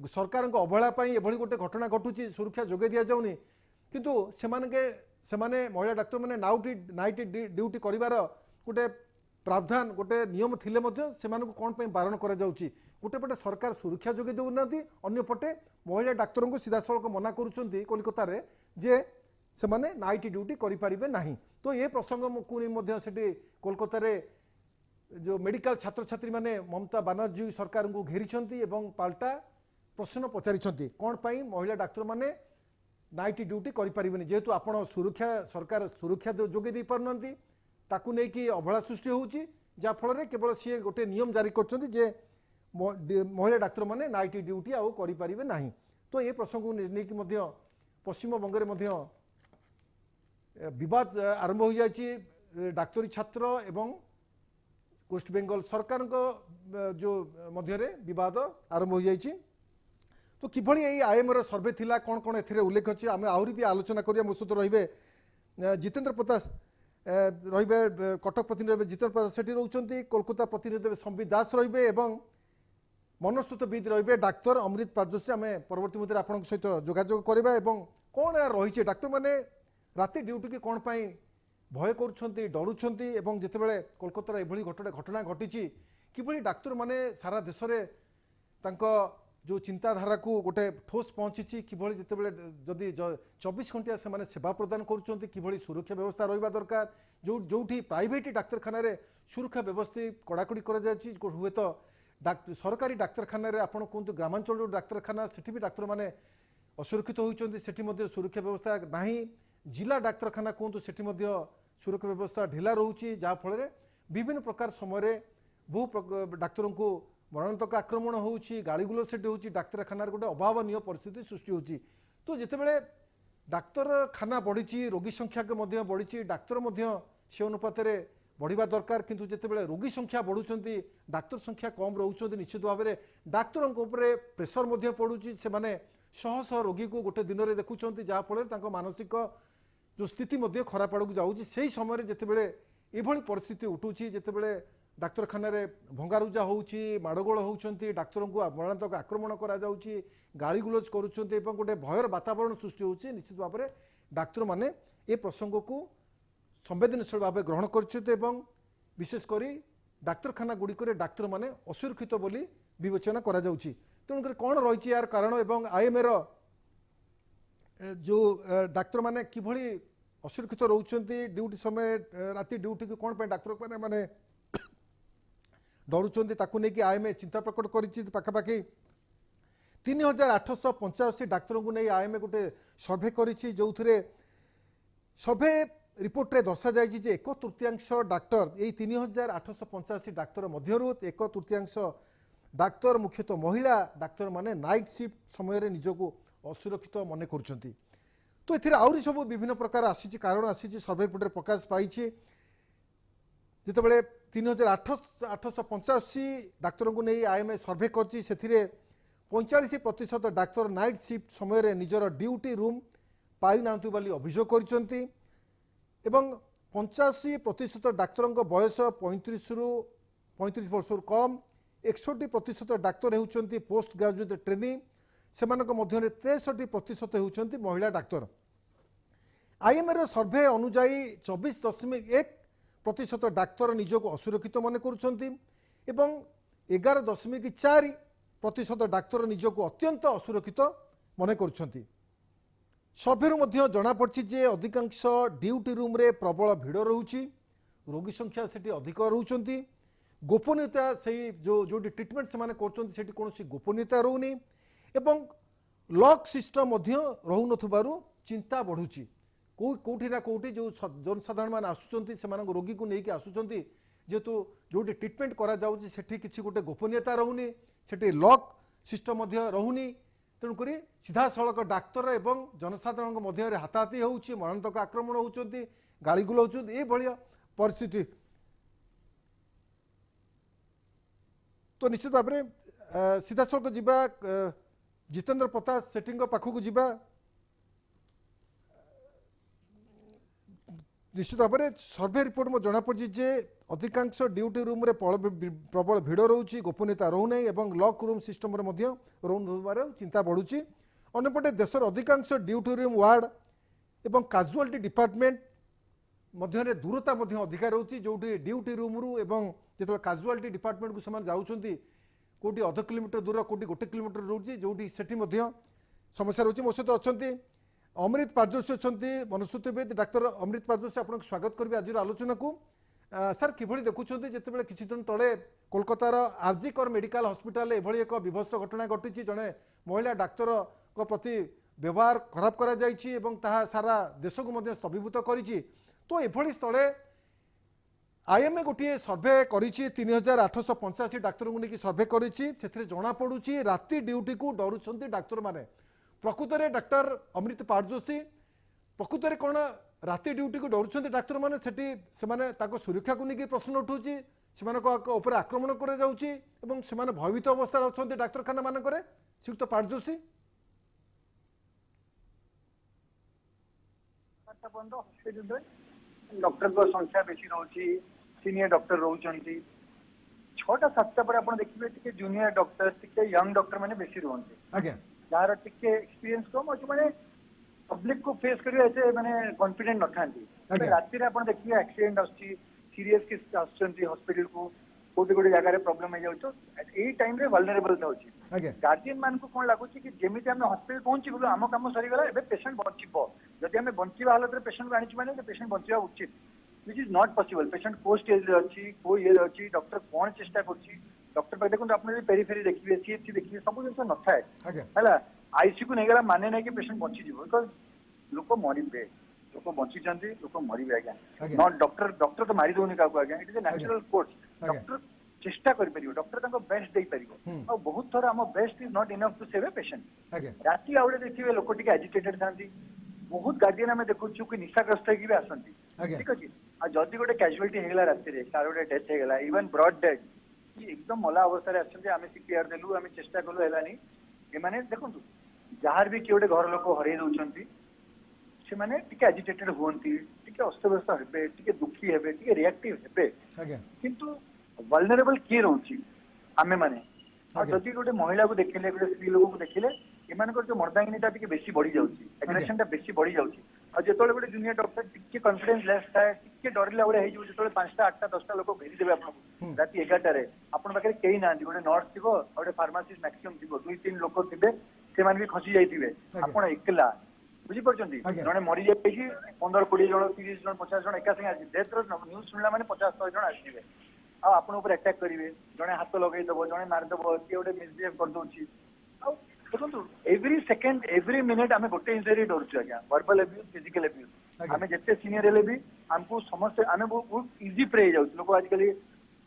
सरकार को अवहेला पई एभली गोटे घटना घटुची सुरक्षा जोगाई दिया जाउनी किंतु सेमाने महिला डाक्तर माने नाइट ड्यूटी करिवार गोटे प्रावधान गोटे नियम थिले मध्य सेमानकु कोन पई बारण करा जाउची। गोटे पटे सरकार सुरक्षा जोगाई देउनांती अन्य पटे महिला डाक्तर को सीधा सड़क मना करुछंती कोलकाता रे जे सेमाने नाइट ड्यूटी करि परिबे नाही। तो ये प्रसंग को मध्य सेठी कोलकाता रे जो मेडिकल छात्र छात्री माने ममता बनर्जी सरकार को घेरी एवं पाल्टा प्रश्न पचारि कौन पाई महिला डाक्तर माने नाइट ड्यूटी करि परिबेनी जेहेतु आपण सुरक्षा सरकार सुरक्षा जोगे दे पारनंती ताकू नै कि अवहेला सृष्टि होउची जा फल रे केवल सी गोटे नियम जारी करछंती जे महिला डाक्तर माने नाइट ड्यूटी आउ करि परिबे नाही। तो ये प्रसंग को नै कि मध्य पश्चिम बंग रे मध्य विवाद आरंभ हो जायछि डाक्तरी छात्र एवं वेस्ट बेंगल सरकार जो मध्य विवाद आरंभ हो जायछि। तो किभली यही आईएमआर सर्वे थिला कौन कौन एथिरे उल्लेख अछि आमे आहुरी भी आलोचना करिया मो सहित रहिबे जितेंद्र प्रताप रहिबे कटक प्रतिनिधि रहिबे जितेंद्र प्रताप सेठी रहउचंती कोलकाता प्रतिनिधि संबित दास रहिबे एवं मनस्तुतविद रहिबे डाक्तर अमृत पारदर्शी आमे परवर्ती मुद्दे आपन सहित जोगाजोग करबा एवं कोन रहिছে डाक्तर माने राति ड्यूटी के कौन पाई भय करुछंती डरुछंती एवं जितेबाला कोलकाता एभली घटना घटी किभली डाक्तर माने सारा देश रे तांको जो चिंताधारा को गोटे ठोस पहुंची किभली जितेबाला जदि 24 घंटा से माने सेवा प्रदान करुछंती किभली सुरक्षा व्यवस्था रहिबा दरकार जोठी प्राइवेट डाक्तरखाना रे सुरक्षा व्यवस्था कड़ाकड़ी करा जायछि हुए तो सरकारी डाक्तरखाना रे आपण कोंतु ग्रामांचल जो डाक्तरखाना सेठी भी डाक्तर माने असुरक्षित होइछंती सेठी मध्ये सुरक्षा व्यवस्था नाही जिला डाक्तरखाना कहतु सेठी मध्य सुरक्षा व्यवस्था ढिला रोचे जहाँ फल विभिन्न प्रकार समय बहु डाक्तर को मरणांतक आक्रमण होउची गाड़ीगुलो सेठी होउची डाक्तरखाना गोटे अभावनीय परिस्थिति सृष्टि होउची। तो जितेबाला डाक्तरखाना बढ़ी रोगी संख्या के मध्य बढ़ी डाक्तर मध्य से अनुपात बढ़िबा दरकार किंतु जितेबाला रोगी संख्या बढ़ुचंती डाक्तर संख्या कम रोचंती निश्चित भाव में डाक्तर प्रेसर मध्य पड़ुची से माने शह शह रोगी को गोटे दिन में देखुंत जहाँ फल मानसिक जो स्थिति मध्य खराब आड़ को जाऊँगी से समय जितेबाला ये परिस्थिति उठूची जितेबाला डाक्तरखाना भंगारुजा होउची माड़गोल होउचंती डाक्तर को मरणांतक आक्रमण करा जाउची गाली गुलज करुचंती एवं गोटे भयर वातावरण सृष्टि होउची निश्चित भाव में डाक्तर माने ए प्रसंग को संवेदनशील भाव ग्रहण करछते एवं विशेषकर डाक्तरखाना गुड़िक डाक्तर माने असुरक्षित बोली विवेचना करा जाउची। तेणुकर कौन रही यार कारण एवं आईएमएर जो डाक्तर माने किभली असुरक्षित रोचंती ड्यूटी समय राति ड्यूटी को कौन पे डाक्तर माने डरुचंती ताकू नहीं कि आईएमए चिंता प्रकट करिछि पाखापाखि 3885 डाक्तर को नहीं आईएमए गोटे सर्भे करिछि जो सर्भे रिपोर्ट रे दर्शा जाइछि जे 1/3 डाक्तर यही 3885 डाक्तर मध्यरु 1/3 डाक्तर मुख्यतः महिला डाक्तर माने नाइट शिफ्ट समय रे निजको असुरक्षित मन करुछंती। तो एथिरे आउरी सब विभिन्न प्रकार आसी कारण आसी सर्भे रिपोर्ट रे प्रकाश पाइछि जितेबाला 3885 डाक्तर को नहीं आईएमए सर्भे करछि सेथिरे 45% डाक्तर नाइट शिफ्ट समय रे निजर ड्यूटी रूम पाई नांतु बोली अभियोग करछंती एवं 85% डाक्तर बयस 35 रु 35 वर्ष कम 61% डाक्तर होउछंती पोस्ट ग्रेजुएट ट्रेनी से 63% होउछंती महिला डाक्तर। आईएमए सर्भे अनुजाई 24.1% डाक्तर निजको असुरक्षित मन करुछंती एवं 11.4% डाक्तर निजको अत्यंत असुरक्षित मन करुछंती। सर्भेरु मध्य जना पड़छि जे अधिकांश ड्यूटी रूम रे प्रबल भिड़ रहउछि रोगी संख्या सेठी अधिक रहउछंती गोपनीयता से जो ट्रीटमेंट से माने करछंती सेठी कोनोसी गोपनीयता रहउनी एवं लॉक सिस्टम मध्य रहउ नथबारु चिंता बढ़ुछि कोठी ना कोठी जो जनसाधारण मान आसुचंती से मानक रोगी को लेकिन आसुचंती जेतु जो ट्रीटमेंट करा जाउछि सेठी किछि गोटे गोपनीयता रहउनी सेठी लॉक सिस्टम मध्य रहउनी तेणुक सीधा सड़क डाक्तर एवं जनसाधारण मध्य हाथाहाथी होउछि मरणांतक आक्रमण होउचंती गाड़ीगुल होउचंती ए भलिया परिस्थिति। तो निश्चित भाव में सीधा सड़क जीवा जितेंद्र प्रताप सेठी पाखक जीवा निश्चित भाव में सर्भे रिपोर्ट में जना पड़ी जे अधिकांश ड्यूटी रूम रे प्रबल भिड़ रोचे गोपनीयता रोना और लॉक रूम सिस्टम रोबार चिंता बढ़ुची अंपटे देशर अधिकांश ड्यूटी रूम वार्ड एवं काजुआलिटी डिपार्टमेंट मध्य दूरता अधिका रोचे जो ड्यूटी रूम रु एवं जो काजुआलिटी डिपार्टमेंट को समान जाउछंती कोटी अध किलोमीटर दूर कोटी 1 किलोमीटर रोचे जो समस्या रोचे। मो सहित अच्छा अमृत पारजोशी अच्छा मनस्तुतिविद डाक्तर अमृत पारजोशी आपको स्वागत करी आज आलोचना को सर किभली देखुं जिते किसी दिन तले कोलकातार आरजिकर मेडिकल हॉस्पिटल एभली एक विभत्स घटना घटी जड़े महिला डाक्तर प्रति व्यवहार खराब करा जायछि एवं ताहा सारा देश को स्तभीभूत करिछि। तो एभली स्थले आईएमए गोटे सर्भे करिछि 3885 डाक्तर को लेकिन सर्भे करिछि सेथिरे जणा पडुछि राति ड्यूटी को डरुछंती डाक्तर माने प्रकृत में डाक्टर अमृत पारजोशी प्रकृत में कौन राति ड्यूटी को डरुंच डाक्तर मैंने सुरक्षा को लेकिन प्रश्न उठूँ से आक्रमण कर भयभीत अवस्था अच्छा डाक्तखाना मानक श्रीयुक्त पारजोशी डॉक्टर को संख्या बेसी रोची सीनियर डॉक्टर रोचंती 6-7 पर आप देखिए जूनियर डॉक्टर यंग डॉक्टर मैंने बेसी रोते आज्ञा जार टिके एक्सपीरियंस कम अच्छे माने पब्लिक को फेस करिया ऐसे माने कॉन्फिडेंट न थांती राति रे आपण देखिए एक्सीडेंट आछि सीरियस केस आछंती हॉस्पिटल को कोटे कोटे जगह रे प्रॉब्लम हे जाउ तो एई टाइम रे वल्नरेबल थाउची गार्डियन मान को कोन लागुची कि जेमिति हम हॉस्पिटल पहुंची गलो हम काम सरी गला एबे पेशेंट बचिबो जदि हम बंचिबा हालत रे पेशेंट को आनिची माने पेशेंट बचिबा उचित which is not possible patient को स्टेज रे अछि को ये अछि डॉक्टर कोन चेष्टा करछि डॉक्टर पे देखो आपने पेरिफेरी देखिए सीएचसी देखिए सब जिन न थाए है आईसीयू को नहीं गला माने नहीं कि पेशेंट बची जीव बिकॉज लोक मरिबे लोक बची जंती लोक मरिबे आज्ञा नॉट डॉक्टर तो मारी दोनी का आज्ञा it is a natural course doctor चेष्टा कर परियो डॉक्टर ताको बेस्ट दे परियो और बहुत थोड़ा हम best is not enough to save a patient राति आउडे देखिए लोक टिके एजिटेटेड थांती बहुत गार्डियन हमें देखु छु कि निशाग्रस्त है कि आसंती ठीक अछि आ जदी गोटे कैजुअलिटी हेगला राति रे कार गोटे डेथ हेगला इवन ब्रॉड डेड एकदम मला अवस्था आछे आम सीपीआर देलु आम चेष्टा कलु हेलानी एमाने देखंतु जार भी किए घर लोक हरई दउछंती से माने टिके एजिटेटेड होंती टिके अस्तव्यस्त हेबे टिके दुखी हेबे टिके रिएक्टिव हेबे किंतु वल्नरेबल किए रहउची आमे माने जदि गोटे महिला को देखिले गोटे स्त्री लोक को देखिले एमानकर जो मर्दांगिनीटा टिके बेसी बढ़ी जाउची एग्रेशनटा बेसी बढ़ी जाउची और जेतोले गोटे जूनियर डॉक्टर टिके कॉन्फिडेंस लेस थाए टिके डरला बडे हे जो जेतोले 5टा 8टा 10टा लोक भेजी देबे आपन राति 11टा रे आपन पाखे केही ना गोटे नर्स थिबो गोटे फार्मासिस्ट मैक्सिमम थिबो 2-3 लोक थिबे से मान भी खसी जाइथिबे आपन एकला बुझी परछंती जने मरि जाई छी 15-20 जण 30 जण 50 जण एका संगे आसी डेथ रो न्यूज़ सुनला माने 50-100 जण आसीबे आ आपन ऊपर अटैक करिवे जने हाथ लगै दबो जने मार दबो के गोटे मिसबिहेव कर दोछि आ ଦେଖନ୍ତୁ एवरी सेकेंड एवरी मिनिट आम गोटे जिनसे डरुଛୁ आज्ञा वर्बल एब्यूज फिजिकल एब्यूज आम जिते सीनियर हेले भी आमको समस्त आम बहुत इजी प्रे जाऊँ लोक आजिकल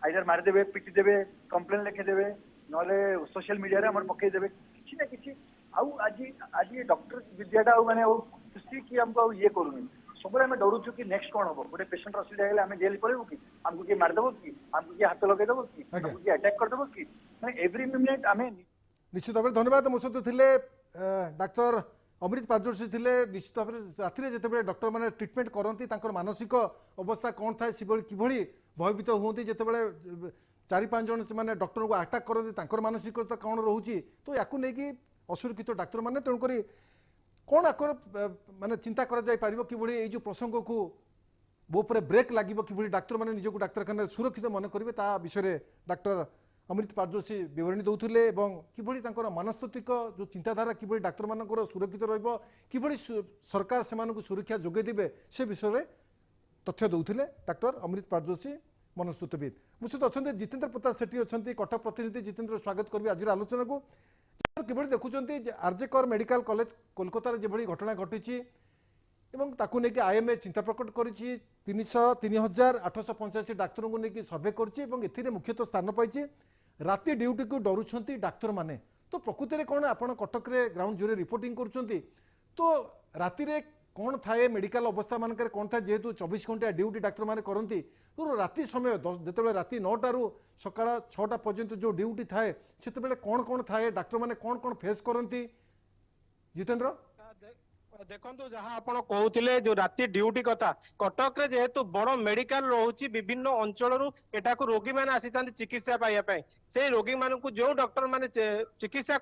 आइदर मारिदेवे पिटिदेवे कंप्लेन लिखिदेवे नले सोशल मीडिया रे हमर पकईदेवे किसी ना किसी आउ आज आज डॉक्टर विद्याटा माने खुशी कि हमको ये करूनी सब आम डरुଛୁ कि नेक्स्ट कौन हम गोटे पेसेंट असुविधा है आम जेल पड़ेबू कि आमको किए मारिदेव कि आमको किए हाथ लगेदेव कि आमको किए अटैक करदेव कि मैंने एवरी मिनिट आम निश्चित भाव धन्यवाद मो सहित थे डाक्तर अमृत पारदर्शी थे निश्चित भाव राति जिते डॉक्टर मैंने ट्रिटमेंट करती मानसिक अवस्था कौन थाए कि भयभीत हमें जिते 4-5 जन से डॉक्टर को आटाक करती मानसिकता कौन रोचे तो या नहीं असुरक्षित डाक्तर मैंने तेणुक कौन आकर माने चिंता करा कि जो प्रसंग को वो ब्रेक लगे कि डाक्तर मैंने निजक डाक्तखाना सुरक्षित मन करेंगे ता विषय डाक्तर अमृत पारदर्शी विवरणी दौले किभली मनस्तात्विक जो चिंताधारा कि डाक्तर मान सुरक्षित रही सरकार से सुरक्षा जोगेदेवे से विषय तथ्य दौले डाक्टर अमृत पारदर्शी मनस्तुतविद मुझे अच्छा जितेंद्र प्रताप सेठी अच्छा कटक प्रतिनिधि जितेंद्र स्वागत करी आज आलोचना को कि देखुं आरजे कर मेडिकल कॉलेज कोलकाता जो घटना घटी ताकू नहीं आईएमए चिंता प्रकट कर 3,885 डाक्तर को लेकिन सर्वे कर मुख्यतः स्थान पाई राति ड्यूटी को डरुंच डाक्तर माने तो प्रकृति में कौन आप कटक ग्राउंड जीरो रिपोर्टिंग कर तो राति कौन थाए मेडिकल अवस्था मानक कौन था जेहेतु 24 घंटा ड्यूटी डाक्तर माने करती तो राति समय जो राति 9टा रू सकाळ 6टा पर्यंत जो ड्यूटी थाए से कौन थाए डाक्तर माने कौन फेस करती जितेंद्र देखो जहाँ आप कहते जो राति ड्यूटी कथा कटक जेहेतु बड़ मेडिकल रोचे विभिन्न अंचल एटा रोगी मैंने आसी चिकित्सा पाइबापी से रोगी मान जो डॉक्टर मैंने चिकित्सा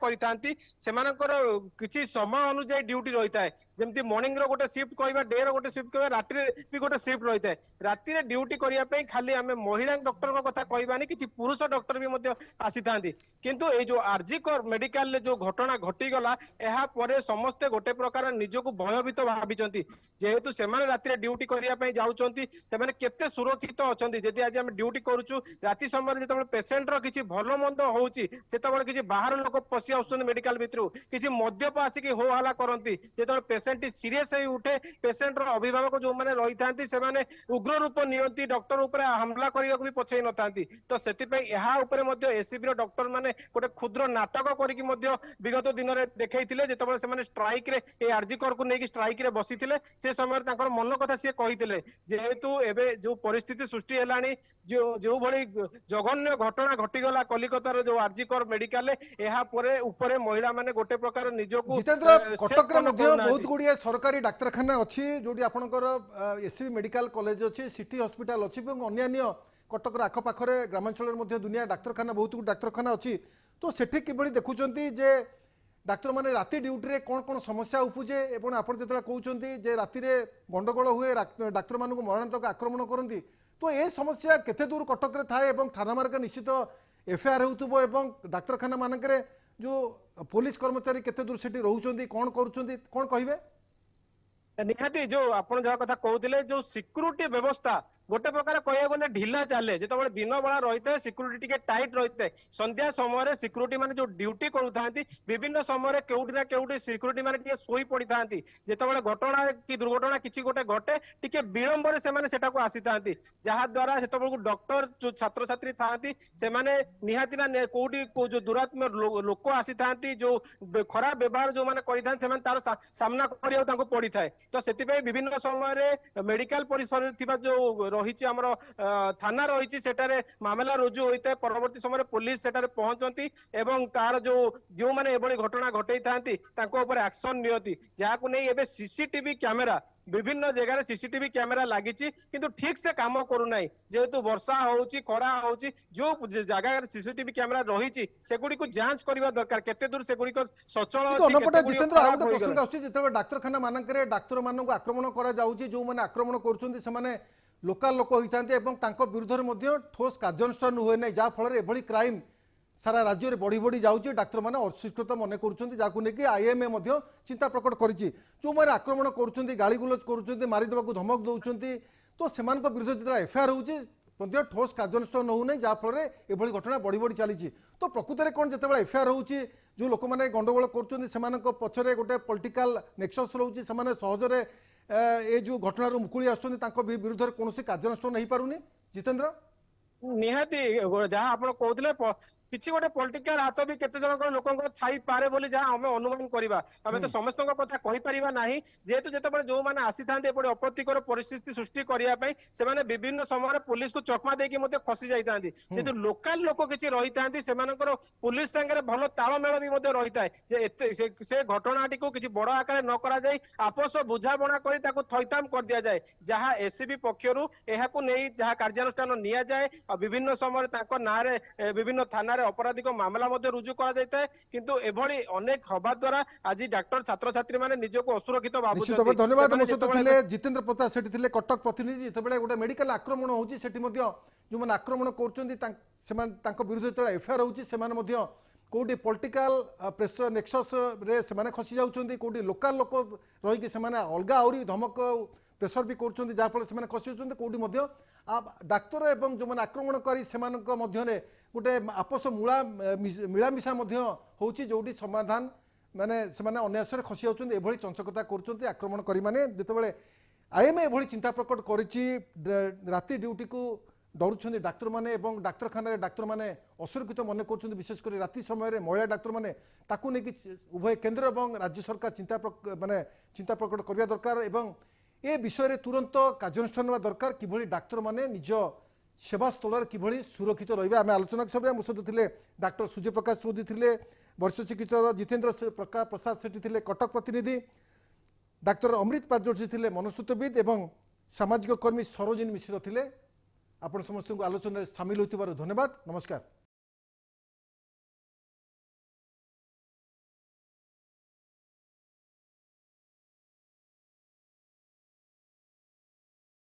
किसी समय अनुजाई ड्यूटी रही है जमी मॉर्निंग रो गोटे शिफ्ट कहवा डे रो गोटे शिफ्ट कहवा राति भी गोटे शिफ्ट रही है राति ड्यूटी करने खाली आम महिला डॉक्टर कथा कहबानी किसी पुरुष डॉक्टर भी आसी था किंतु ये जो आरजी कर मेडिकल जो घटना घटीगला यापर समस्ते गोटे प्रकार निजक भयभीत भावी जेहेतु से राति ड्यूटी करने जाऊँगी केते सुरक्षित अच्छा जदि आज आम ड्यूटी करुचु राति समय जो पेसेंट रो किसी भल मंद होची किसी बाहर लोक पशि आसुच्च मेडिकल भितर किसी मद्यप आसिक हो हल्ला करती जो पेसेंट सीरीयस उठे पेसेंट रो अभिभावक जो मैंने रही था उग्र रूप नियंती डॉक्टर उपर हमला करने भी पछई न था तो से एसीबी डॉक्टर मैंने गोटे क्षुद्र नाटक करके विगत दिन में देखते जो स्ट्राइक रे आरजी कर को लेकिन स्ट्राइक रे बसी से समय मन कथा सी कही जेहेतु एवं जो परिस्थिति सृष्टि है जो भली जघन्य घटना घटीगला कलिकतार जो आरजी कर मेडिकल ऊपर महिला माने गोटे प्रकार निजको जितेंद्र कटक बहुत गुड़िया सरकारी डाक्तखाना अच्छी जो आपंकर एससीबी मेडिकल कॉलेज अच्छी सिटी हॉस्पिटल अच्छी अन्य कटक आखपाखे ग्रामांचल दुनिया डाक्तखाना बहुत डाक्तखाना अच्छी तो सेठी किभली देखुंत जे डाक्तर माने राति ड्यूटी रे कौन कौन समस्या उपजे एवं आपन जेतला कहउचंती जे राति रे गंडगोल हुए डाक्तर मानक मरणांतक आक्रमण करती तो ये समस्या केते दूर कटक रे थाए एवं थाना मार्ग निश्चित एफआईआर होउतबो एवं डाक्तरखाना मानक रे जो पुलिस कर्मचारी केते दूर सेठी रहउचंती कौन करूचंती कौन कहिबे निहाती जो आपन जहा कथा कहउतिले जो सिक्योरिटी व्यवस्था गोटे प्रकार कह गले ढिला चले जो दिन बेला रही है सिक्योरिटी टे टाइट रही है संध्या समय सिक्योरिटी माने जो ड्यूटी करूँ विभिन्न समय केउटी ना केउटी सिक्योरिटी माने शोई पड़ी था जो घटना कि दुर्घटना किसी गोटे घटे टी विलंब से आसी था जहाँ द्वारा से डॉक्टर जो छात्र छात्री था निहाती ना कौटी जो दुरात्म लोक आसी था जो खराब व्यवहार जो मैंने कर तार सामना करा पड़ी था तो से विभिन्न समय मेडिकल परिसर जो रही थाना रही सेटारे मामला रुजु होता है परवर्ती समय पुलिस सेटारे पहुंचती एवं तार जो मैंने एभली घटना घटई था एक्शन नियति जहां नहीं एबे सीसीटीवी कैमेरा विभिन्न जगह सीसीटीवी कैमेरा लगी किंतु ठीक से काम करूना जेहेतु वर्षा होची खरा होची जो जगह सीसीटीवी कैमेरा रही सेगुड़ी को जांच करने दरकार केते दूर सेगुड़ी को सचल जिते डाक्तरखाना मानक डाक्तर मानक आक्रमण करा जाउची जो माने आक्रमण करूछंती से माने लोकल लोक होता विरुद्ध ठोस कार्यानुष्ठान हुए ना जहाँफल एभली क्राइम सारा राज्य में बढ़ी बढ़ी जाऊँगी डाक्तर मैंने अस्वीकृत मन कर आईएमए चिंता प्रकट कर जो मैंने आक्रमण कर गाड़ी गुलज कर मारिदेवा धमक दौरान तो से विरुद्ध जो एफआईआर हो ମଧ୍ୟ ठोस କାର୍ଯ୍ୟାନୁଷ୍ଠାନ ହେଉନାହିଁ ଯାହାଫଳରେ ଏଭଳି ଘଟଣା ବଢ଼ି ବଢ଼ି ଚାଲିଛି। ତ ପ୍ରକୃତରେ କ'ଣ ଯେତେବେଳେ ଏଫଆଇଆର୍ ହେଉଛି ଯେଉଁ ଲୋକମାନେ ଗଣ୍ଡଗୋଳ କରୁଛନ୍ତି ସେମାନଙ୍କ ପଛରେ ଗୋଟେ ପଲିଟିକାଲ ନେକ୍ସସ୍ ରହୁଛି, ସେମାନେ ସହଜରେ ଏ ଯେଉଁ ଘଟଣାରୁ ମୁକୁଳି ଆସୁଛନ୍ତି ତାଙ୍କ ବିରୁଦ୍ଧରେ କୌଣସି କାର୍ଯ୍ୟାନୁଷ୍ଠାନ ହେଇପାରୁନି? ଜିତେନ୍ଦ୍ର ନିହାତି ଯାହା ଆପଣ କହୁଥିଲେ କିଛି ଗୋଟେ ପଲିଟିକାଲ ହାତ ବି କେତେ ଜଣଙ୍କର ଲୋକଙ୍କର ଥାଇପାରେ ବୋଲି ଯାହା ଆମେ ଅନୁମାନ କରିବା। ଆମେ ତ ସମସ୍ତଙ୍କ କଥା କହିପାରିବା ନାହିଁ, ଯେହେତୁ ଯେତେବେଳେ ଯୋଉମାନେ ଆସିଥାନ୍ତି ଏପଟେ ଅପ୍ରତିକର ପରିସ୍ଥିତି ସୃଷ୍ଟି କରିବା ପାଇଁ ସେମାନେ ବିଭିନ୍ନ ସମୟରେ ପୁଲିସକୁ ଚକମା ଦେଇକି ମଧ୍ୟ ଖସି ଯାଇଥାନ୍ତି। କିନ୍ତୁ ଲୋକାଲ ଲୋକ କିଛି ରହିଥାନ୍ତି ସେମାନଙ୍କର ପୁଲିସ ସାଙ୍ଗରେ ଭଲ ତାଳମେଳ ବି ମଧ୍ୟ ରହିଥାଏ ଯେ ଏତେ ସେ ଘଟଣାଟିକୁ କିଛି ବଡ ଆକାରରେ ନ କରାଯାଇ ଆପୋଷ ବୁଝାମଣା କରି ତାକୁ ଥଇଥାମ କରିଦିଆଯାଏ। ଯାହା ଏସସିବି ପକ୍ଷରୁ ଏହାକୁ ନେଇ ଯାହା କାର୍ଯ୍ୟାନୁଷ୍ଠାନ ନିଆଯାଏ ଆଉ ବିଭିନ୍ନ ସମୟରେ ତାଙ୍କ ନାଁରେ ବିଭିନ୍ନ ଥାନାରେ ଅପରାଧିକ ମାମଲା ମଧ୍ୟ ରୁଜୁ କରାଯାଇଥାଏ। କିନ୍ତୁ ଏଭଳି ଅନେକ ହବା ଦ୍ୱାରା ଆଜି ଡାକ୍ତର ଛାତ୍ରଛାତ୍ରୀ ମାନେ ନିଜକୁ ଅସୁରକ୍ଷିତ ନିଶ୍ଚିତ ଭାବେ ଧନ୍ୟବାଦ। ମୋ ସହିତ ଥିଲେ ଜିତେନ୍ଦ୍ର ପ୍ରତାପ, ସେଠି ଥିଲେ କଟକ ପ୍ରତିନିଧି। ଯେତେବେଳେ ଗୋଟେ ମେଡିକାଲ ଆକ୍ରମଣ ହେଉଛି ସେଠି ମଧ୍ୟ ଯେଉଁମାନେ ଆକ୍ରମଣ କରୁଛନ୍ତି ସେମାନେ ତାଙ୍କ ବିରୁଦ୍ଧରେ ଯେତେବେଳେ ଏଫଆଇଆର୍ ହେଉଛି ସେମାନେ ମଧ୍ୟ କୋଉଠି ପଲିଟିକାଲ ପ୍ରେସର ନେକ୍ସସ୍ ରେ ସେମାନେ ଖସି ଯାଉଛନ୍ତି, କୋଉଠି ଲୋକାଲ ଲୋକ ରହିକି ସେମାନେ ଅଲଗା ଆହୁରି ଧମକ ପ୍ରେସର ବି କରୁଛନ୍ତି ଯାହାଫଳରେ ସେମାନେ ଖସି ଯାଉଛନ୍ତି, କୋଉଠି ମଧ୍ୟ ଡାକ୍ତର ଏବଂ ଯେଉଁମାନେ ଆକ୍ରମଣକାରୀ ସେମାନଙ୍କ ମଧ୍ୟରେ ଗୋଟେ ଆପୋଷ ମିଳାମିଶା ମଧ୍ୟ ହେଉଛି ଯୋଉଠି ସମାଧାନ ମାନେ ସେମାନେ ଅନ୍ୟାସରେ ଖସି ଯାଉଛନ୍ତି, ଏଭଳି ଚଞ୍ଚକତା କରୁଛନ୍ତି ଆକ୍ରମଣକାରୀ ମାନେ। ଯେତେବେଳେ ଆଇଏମ୍ଏ ଏଭଳି ଚିନ୍ତା ପ୍ରକଟ କରିଛି ରାତି ଡ୍ୟୁଟିକୁ ଡରୁଛନ୍ତି ଡାକ୍ତରମାନେ ଏବଂ ଡାକ୍ତରଖାନାରେ ଡାକ୍ତରମାନେ ଅସୁରକ୍ଷିତ ମନେ କରୁଛନ୍ତି, ବିଶେଷ କରି ରାତି ସମୟରେ ମହିଳା ଡାକ୍ତରମାନେ, ତାକୁ ନେଇକି ଉଭୟ କେନ୍ଦ୍ର ଏବଂ ରାଜ୍ୟ ସରକାର ଚିନ୍ତା ପ୍ରକଟ କରିବା ଦରକାର ଏବଂ ଏ ବିଷୟରେ ତୁରନ୍ତ କାର୍ଯ୍ୟାନୁଷ୍ଠାନ ନେବା ଦରକାର କିଭଳି ଡାକ୍ତରମାନେ ନିଜ ସେବାସ୍ଥଳରେ କିଭଳି ସୁରକ୍ଷିତ ରହିବେ। ଆମେ ଆଲୋଚନା ସମୟରେ ମୋ ସହିତ ଥିଲେ ଡାକ୍ତର ସୂର୍ଯ୍ୟ ପ୍ରକାଶ ଚୌଧୁରୀ ଥିଲେ ବରିଷ୍ଠ ଚିକିତ୍ସକ, ଜିତେନ୍ଦ୍ର ପ୍ରସାଦ ସେଠି ଥିଲେ କଟକ ପ୍ରତିନିଧି, ଡାକ୍ତର ଅମୃତ ପାଟ୍ରୋସି ଥିଲେ ମନସ୍ତତ୍ତ୍ୱବିତ୍ ଏବଂ ସାମାଜିକ କର୍ମୀ ସରୋଜିନୀ ମିଶ୍ର ଥିଲେ। ଆପଣ ସମସ୍ତଙ୍କୁ ଆଲୋଚନାରେ ସାମିଲ ହୋଇଥିବାରୁ ଧନ୍ୟବାଦ। ନମସ୍କାର।